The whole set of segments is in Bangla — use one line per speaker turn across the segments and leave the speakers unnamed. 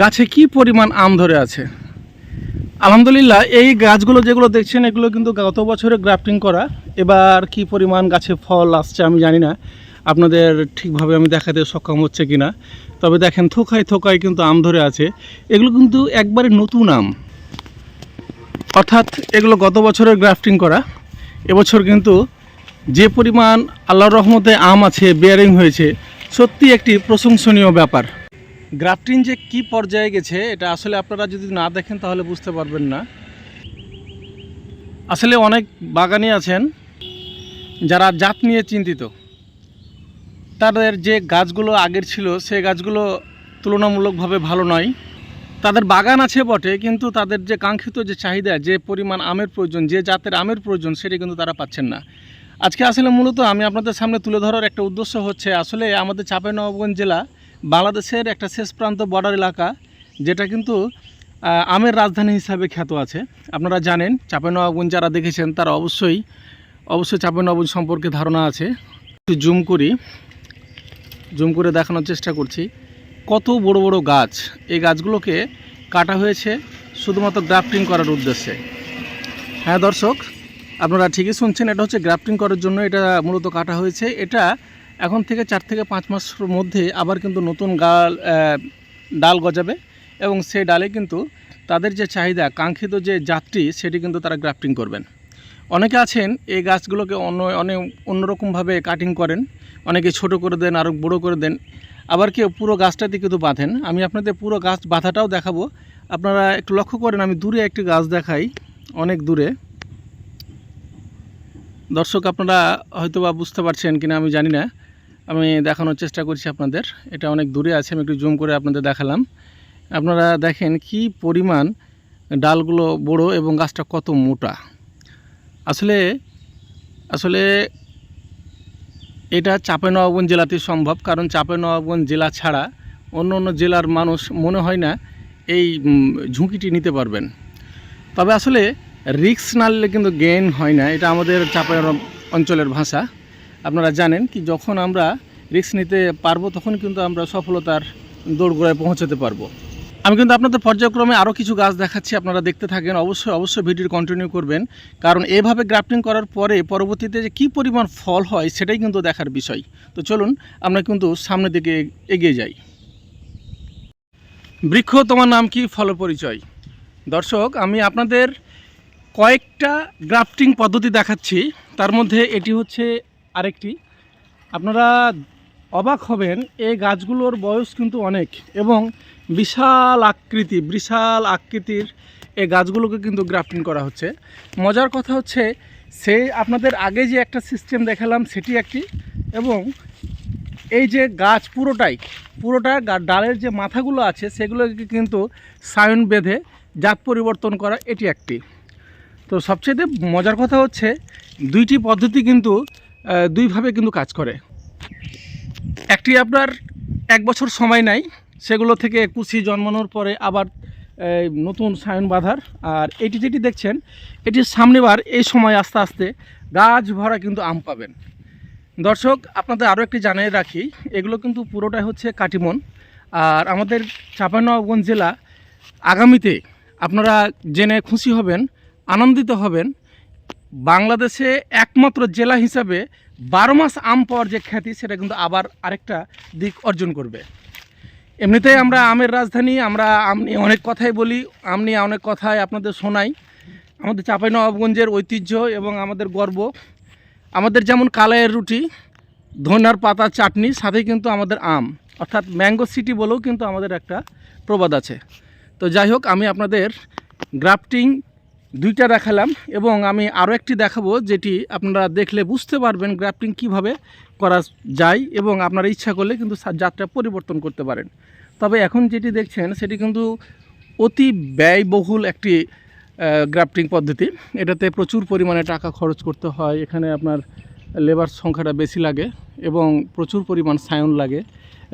গাছে কি পরিমাণ আম ধরে আছে। আলহামদুলিল্লাহ, এই গাছগুলো যেগুলো দেখছেন এগুলো কিন্তু গত বছরে গ্রাফটিং করা। এবার কি পরিমাণ গাছে ফল আসছে আমি জানি না, আপনাদের ঠিকভাবে আমি দেখাতে সক্ষম হচ্ছে কিনা। তবে দেখেন থোকায় থোকায় কিন্তু আম ধরে আছে। এগুলো কিন্তু একবারে নতুন আম, অর্থাৎ এগুলো গত বছরের গ্রাফটিং করা। এবছর কিন্তু যে পরিমাণ আল্লাহর রহমতে আম আছে, বেয়ারিং হয়েছে, সত্যি একটি প্রশংসনীয় ব্যাপার। গ্রাফটিং যে কি পর্যায়ে গেছে এটা আসলে আপনারা যদি না দেখেন তাহলে বুঝতে পারবেন না। আসলে অনেক বাগানি আছেন যারা জাত নিয়ে চিন্তিত। তাদের যে গাছগুলো আগের ছিল সে গাছগুলো তুলনামূলকভাবে ভালো নয়। তাদের বাগান আছে বটে, কিন্তু তাদের যে কাঙ্ক্ষিত যে চাহিদা, যে পরিমাণ আমের প্রয়োজন, যে জাতের আমের প্রয়োজন, সেটি কিন্তু তারা পাচ্ছেন না। আজকে আসলে মূলত আমি আপনাদের সামনে তুলে ধরার একটা উদ্দেশ্য হচ্ছে, আসলে আমাদের চাঁপাইনবাবগঞ্জ জেলা বাংলাদেশের একটা শেষ প্রান্ত বর্ডার এলাকা, যেটা কিন্তু আমের রাজধানী হিসাবে খ্যাত আছে। আপনারা জানেন, চাঁপাইনবাবগঞ্জ যারা দেখেছেন তারা অবশ্যই চাঁপাইনবাবগঞ্জ সম্পর্কে ধারণা আছে। একটু জুম করে দেখানোর চেষ্টা করছি। কত বড় বড় গাছ, এই গাছগুলোকে কাটা হয়েছে শুধুমাত্র গ্রাফটিং করার উদ্দেশ্যে। হ্যাঁ দর্শক, আপনারা ঠিকই শুনছেন, এটা হচ্ছে গ্রাফটিং করার জন্য এটা মূলত কাটা হয়েছে। এটা এখন থেকে 4 থেকে 5 মাসের মধ্যে আবার কিন্তু নতুন ডাল গজাবে, এবং সেই ডালে কিন্তু তাদের যে চাহিদা, কাঙ্ক্ষিত যে জাতটি, সেটি কিন্তু তারা গ্রাফটিং করবেন। অনেকে আছেন এই গাছগুলোকে অনেক অন্যরকমভাবে কাটিং করেন, অনেকে ছোট করে দেন, আরও বড় করে দেন, আবার কেউ পুরো গাছটাতে কিন্তু বাঁধেন। আমি আপনাদের পুরো গাছ বাঁধাটাও দেখাবো। আপনারা একটু লক্ষ্য করেন, আমি দূরে একটি গাছ দেখাই, অনেক দূরে। দর্শক, আপনারা হয়তো বা বুঝতে পারছেন কিনা আমি জানি না, আমি দেখানোর চেষ্টা করছি আপনাদের। এটা অনেক দূরে আছে, আমি একটু জুম করে আপনাদের দেখালাম। আপনারা দেখেন কি পরিমাণ ডালগুলো বড় এবং গাছটা কত মোটা। আসলে এটা চাঁপাইনবাবগঞ্জ জেলাতেই সম্ভব, কারণ চাঁপাইনবাবগঞ্জ জেলা ছাড়া অন্য অন্য জেলার মানুষ মনে হয় না এই ঝুঁকিটি নিতে পারবেন। তবে আসলে রিস্ক না নিলে কিন্তু গেইন হয় না, এটা আমাদের চাঁপাই অঞ্চলের ভাষা। আপনারা জানেন কি, যখন আমরা রিস্ক নিতে পারবো তখন কিন্তু আমরা সফলতার দোরগোড়ায় পৌঁছাতে পারবো। আমি কিন্তু আপনাদের পর্যায়ক্রমে আরও কিছু গাছ দেখাচ্ছি, আপনারা দেখতে থাকেন। অবশ্যই ভিডিও কন্টিনিউ করবেন, কারণ এভাবে গ্রাফটিং করার পরে পরবর্তীতে যে কী পরিমাণ ফল হয় সেটাই কিন্তু দেখার বিষয়। তো চলুন আমরা কিন্তু সামনের দিকে এগিয়ে যাই। বৃক্ষ তোমার নাম কি, ফল পরিচয়। দর্শক, আমি আপনাদের কয়েকটা গ্রাফটিং পদ্ধতি দেখাচ্ছি, তার মধ্যে এটি হচ্ছে আরেকটি। আপনারা অবাক হবেন, এই গাছগুলোর বয়স কিন্তু অনেক, এবং বিশাল আকৃতির এই গাছগুলোকে কিন্তু গ্রাফটিং করা হচ্ছে। মজার কথা হচ্ছে, আপনাদের আগে যে একটা সিস্টেম দেখালাম সেটি একটি, এবং এই যে গাছ পুরোটা ডালের যে মাথাগুলো আছে সেগুলোকে কিন্তু সায়ন বেঁধে জাত পরিবর্তন করা, এটি একটি। তো সবচেয়ে মজার কথা হচ্ছে, দুইটি পদ্ধতি কিন্তু দুইভাবে কিন্তু কাজ করে। একটি আপনার 1 বছর সময় নেয়, সেগুলো থেকে কুশি জন্মানোর পরে আবার নতুন সায়ন বাঁধার। আর এটি যেটি দেখছেন, এটির সামনেবার এই সময় আস্তে আস্তে গাছ ভরা কিন্তু আম পাবেন। দর্শক, আপনাদের আরও একটি জানিয়ে রাখি, এগুলো কিন্তু পুরোটাই হচ্ছে কাটিমন। আর আমাদের চাঁপাইনবাবগঞ্জ জেলা আগামীতে আপনারা জেনে খুশি হবেন, আনন্দিত হবেন, বাংলাদেশে একমাত্র জেলা হিসাবে 12 মাস আম পাওয়ার যে খ্যাতি, সেটা কিন্তু আবার আরেকটা দিক অর্জন করবে। এমনিতেই আমরা আমের রাজধানী, আমরা আম নিয়ে অনেক কথাই বলি, আম নিয়ে অনেক কথাই আপনাদের শোনাই। আমাদের চাঁপাইনবাবগঞ্জের ঐতিহ্য এবং আমাদের গর্ব। আমাদের যেমন কালাইয়ের রুটি, ধনার পাতা চাটনি, সাথে কিন্তু আমাদের আম, অর্থাৎ ম্যাঙ্গো সিটি বলেও কিন্তু আমাদের একটা প্রবাদ আছে। তো যাই হোক, আমি আপনাদের গ্রাফটিং দুইটা দেখালাম, এবং আমি আরও একটি দেখাবো, যেটি আপনারা দেখলে বুঝতে পারবেন গ্রাফটিং কিভাবে করা যায়, এবং আপনারা ইচ্ছা করলে কিন্তু জাতটা পরিবর্তন করতে পারেন। তবে এখন যেটি দেখছেন সেটি কিন্তু অতি ব্যয়বহুল একটি গ্রাফটিং পদ্ধতি। এটাতে প্রচুর পরিমাণে টাকা খরচ করতে হয়, এখানে আপনার লেবার সংখ্যাটা বেশি লাগে, এবং প্রচুর পরিমাণ সায়ন লাগে,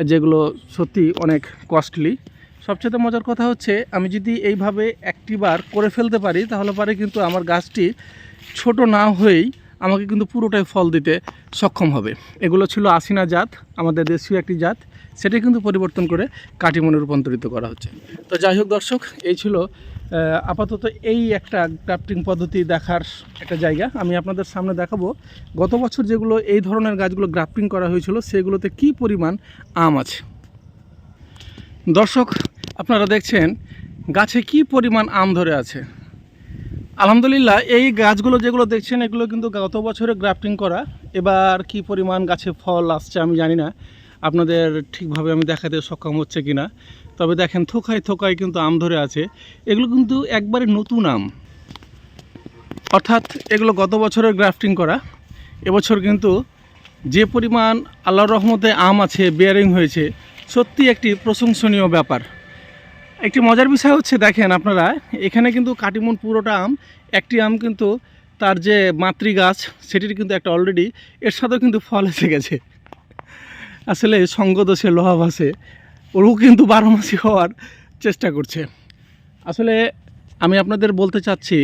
যেগুলো সত্যি অনেক কস্টলি। সবচেয়ে মজার কথা হচ্ছে, আমি যদি এইভাবে একটিবার করে ফেলতে পারি তাহলে কিন্তু আমার গাছটি ছোট না হয়েই আমাকে কিন্তু পুরোটাই ফল দিতে সক্ষম হবে। এগুলো ছিল আসিনা জাত, আমাদের দেশীয় একটি জাত, সেটা কিন্তু পরিবর্তন করে কাটিমনে রূপান্তরিত করা হচ্ছে। তো যাই হোক দর্শক, এই ছিল আপাতত এই একটা গ্রাফটিং পদ্ধতি দেখার একটা জায়গা। আমি আপনাদের সামনে দেখাবো গত বছর যেগুলো এই ধরনের গাছগুলো গ্রাফটিং করা হয়েছিল সেগুলোতে কি পরিমাণ আম আছে। দর্শক, আপনারা দেখছেন গাছে কি পরিমাণ আম ধরে আছে। আলহামদুলিল্লাহ, এই গাছগুলো যেগুলো দেখছেন এগুলো কিন্তু গত বছরে গ্রাফটিং করা। এবার কি পরিমাণ গাছে ফল আসছে আমি জানি না, আপনাদের ঠিকভাবে আমি দেখাতে সক্ষম হচ্ছে কিনা। তবে দেখেন থোকায় থোকায় কিন্তু আম ধরে আছে। এগুলো কিন্তু একবারে নতুন আম, অর্থাৎ এগুলো গত বছরের গ্রাফটিং করা। এবছর কিন্তু যে পরিমাণ আল্লাহর রহমতে আম আছে, বেয়ারিং হয়েছে, সত্যি একটি প্রশংসনীয় ব্যাপার। একটি মজার বিষয় হচ্ছে দেখেন আপনারা, এখানে কিন্তু কাটিমন পুরোটা আম, একটি আম কিন্তু তার যে মাতৃ গাছ সেটির কিন্তু একটা অলরেডি এর সাথেও কিন্তু ফল এসে গেছে। আসলে সঙ্গদোষে লোহা ভাসে, ওরও কিন্তু 12 মাসি হওয়ার চেষ্টা করছে। আসলে আমি আপনাদের বলতে চাচ্ছি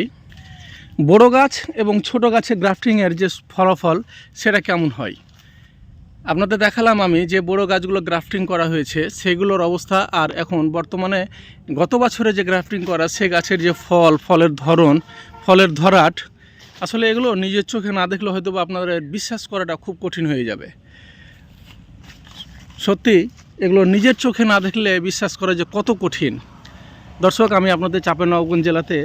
বড় গাছ এবং ছোট গাছে গ্রাফটিংয়ের যে ফলাফল সেটা কেমন হয়। আপনাদের দেখালাম আমি যে বড় গাছগুলো গ্রাফটিং করা হয়েছে সেগুলোর অবস্থা, আর এখন বর্তমানে গত বছরে যে গ্রাফটিং করা সে গাছের যে ফলের ধরন, ফলের ধরাট, আসলে এগুলো নিজের চোখে না দেখলে হয়তো বা আপনাদের বিশ্বাস করাটা খুব কঠিন হয়ে যাবে। সত্যি এগুলো নিজের চোখে না দেখলে বিশ্বাস করা যে কত কঠিন। দর্শক, আমি আপনাদের চাঁপাইনবাবগঞ্জ জেলাতে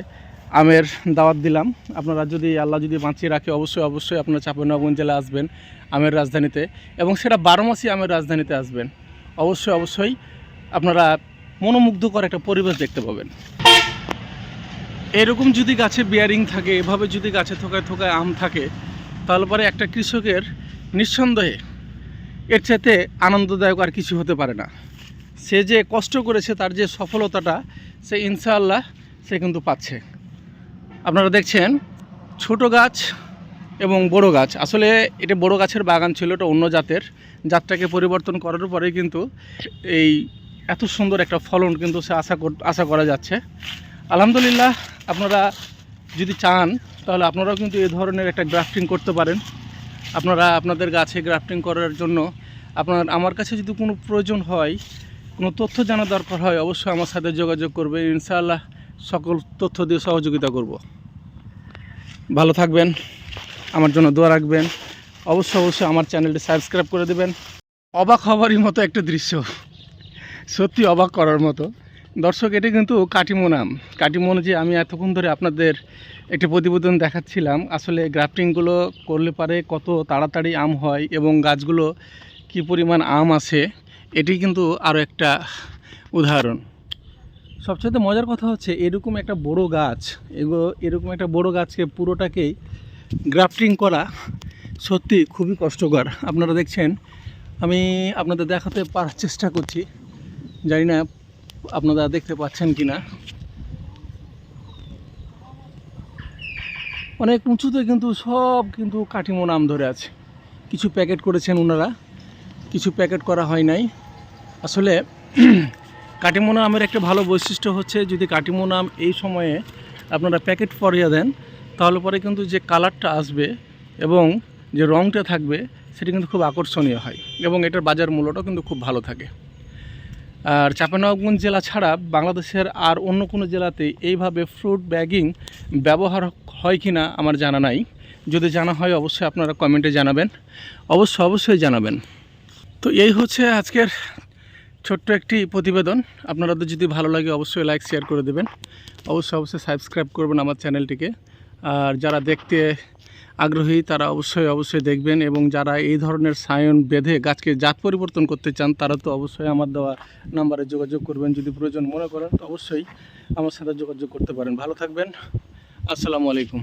আমের দাওয়াত দিলাম। আপনারা যদি আল্লাহ যদি বাঁচিয়ে রাখে অবশ্যই আপনারা চাঁপাইনবাবগঞ্জ জেলা আসবেন আমের রাজধানীতে, এবং সেটা 12 মাসই আমের রাজধানীতে আসবেন। অবশ্যই আপনারা মনোমুগ্ধকর একটা পরিবেশ দেখতে পাবেন। এরকম যদি গাছে বিয়ারিং থাকে, এভাবে যদি গাছে থোকায় থোকায় আম থাকে, তাহলে পরে একটা কৃষকের নিঃসন্দেহে এর চাইতে আনন্দদায়ক আর কিছু হতে পারে না। সে যে কষ্ট করেছে তার যে সফলতাটা সে ইনশাআল্লাহ সে কিন্তু পাচ্ছে। আপনারা দেখছেন ছোট গাছ এবং বড় গাছ, আসলে এটা বড় গাছের বাগান ছিল, এটা অন্য জাতটাকে পরিবর্তন করার পরে কিন্তু এই এত সুন্দর একটা ফলন কিন্তু সে আশা করা যাচ্ছে। আলহামদুলিল্লাহ, আপনারা যদি চান তাহলে আপনারাও কিন্তু এই ধরনের একটা গ্রাফটিং করতে পারেন। আপনারা আপনাদের গাছে গ্রাফটিং করার জন্য আমার কাছে যদি কোনো প্রয়োজন হয়, কোনো তথ্য জানা দরকার হয়, অবশ্যই আমার সাথে যোগাযোগ করবে। ইনশাআল্লাহ সকল তথ্য দিয়ে সহযোগিতা করব। ভালো থাকবেন, আমার জন্য দোয়া রাখবেন। অবশ্যই আমার চ্যানেলটি সাবস্ক্রাইব করে দেবেন। অবাক হওয়ারই মতো একটা দৃশ্য, সত্যি অবাক করার মতো। দর্শক, এটি কিন্তু কাটিমন আম। কাটিমন যে আমি এতক্ষণ ধরে আপনাদের একটি প্রতিবেদন দেখাচ্ছিলাম, আসলে গ্রাফটিংগুলো করলে পারে কত তাড়াতাড়ি আম হয় এবং গাছগুলো কি পরিমাণ আম আছে, এটি কিন্তু আরও একটা উদাহরণ। সবচেয়ে মজার কথা হচ্ছে এরকম একটা বড় গাছকে পুরোটাকেই গ্রাফটিং করা সত্যি খুবই কষ্টকর। আপনারা দেখছেন, আমি আপনাদের দেখাতে পারার চেষ্টা করছি, জানি না আপনারা দেখতে পাচ্ছেন কি না। অনেক উঁচুতে কিন্তু সব কিন্তু কাটিমন আম ধরে আছে। কিছু প্যাকেট করেছেন ওনারা, কিছু প্যাকেট করা হয় নাই। আসলে কাটিমন আমের একটা ভালো বৈশিষ্ট্য হচ্ছে, যদি কাটিমন আম এই সময়ে আপনারা প্যাকেট পরিয়ে দেন তাহলে পরে কিন্তু যে কালারটা আসবে এবং যে রঙটা থাকবে সেটা কিন্তু খুব আকর্ষণীয় হয় এবং এটার বাজার মূল্যটাও কিন্তু খুব ভালো থাকে। আর চাঁপাইনবাবগঞ্জ জেলা ছাড়া বাংলাদেশের আর অন্য কোনো জেলাতে এইভাবে ফ্রুট ব্যাগিং ব্যবহার হয় কি না আমার জানা নাই। যদি জানা হয় অবশ্যই আপনারা কমেন্টে জানাবেন, অবশ্যই জানাবেন। তো এই হচ্ছে আজকের ছোট্ট একটি প্রতিবেদন। আপনাদের যদি ভালো লাগে অবশ্যই লাইক শেয়ার করে দেবেন, অবশ্যই সাবস্ক্রাইব করবেন আমার চ্যানেলটিকে। আর যারা দেখতে আগ্রহী তারা অবশ্যই দেখবেন, এবং যারা এই ধরনের সায়ন বেঁধে গাছকে জাত পরিবর্তন করতে চান তারা তো অবশ্যই আমার দেওয়া নাম্বারে যোগাযোগ করবেন। যদি প্রয়োজন মনে করেন তো অবশ্যই আমার সাথে যোগাযোগ করতে পারেন। ভালো থাকবেন, আসসালামু আলাইকুম।